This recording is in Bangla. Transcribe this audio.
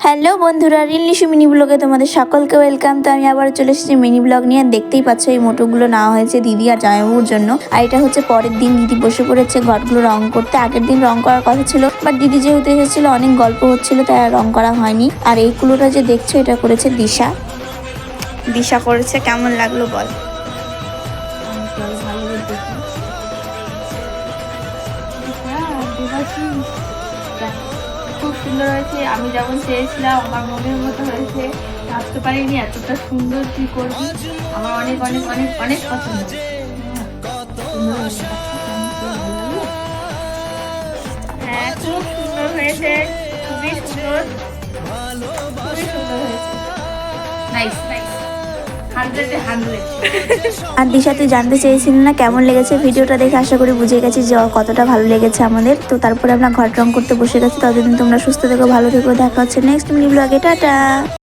হ্যালো বন্ধুরা, রিলনিশু মিনি ব্লগে তোমাদের সকলকে ওয়েলকাম। তো আমি আবার চলে এসেছি মিনি ব্লগ নিয়ে। দেখতেই পাচ্ছ এই মোটোগুলো নেওয়া হয়েছে দিদি আর জামাইবাবুর জন্য। আর এটা হচ্ছে পরের দিন দিদি বসে পড়েছে ঘরগুলো রং করতে। আগের দিন রং করার কথা ছিল, বাট দিদি যেহেতু এসেছিল অনেক গল্প হচ্ছিল তাই আর রং করা হয়নি। আর এই কুলোটা যে দেখছো এটা করেছে দিশা। দিশা করেছে, কেমন লাগলো বল? খুব সুন্দর হয়েছে, আমি যেমন চেয়েছিলাম আমার মনের মতো হয়েছে। ভাবতে পারিনি এতটা সুন্দর তুই করবি। আমার অনেক অনেক অনেক অনেক পছন্দ হয়েছে। হ্যাঁ, খুব সুন্দর হয়েছে, খুবই সুন্দর, খুবই সুন্দর হয়েছে। Nice nice, 100-এ 100। আর দিশা, তুই জানতে চেয়েছিলি না কেমন লেগেছে? ভিডিওটা দেখে আশা করি বুঝে গেছি যে কতটা ভালো লেগেছে আমাদের। তো তারপরে আমরা ঘর রং করতে বসে গেছি। ততদিন তোমরা সুস্থ থেকো, ভালো থেকো। দেখা হচ্ছে নেক্সট মিনি ব্লগে। টাটা।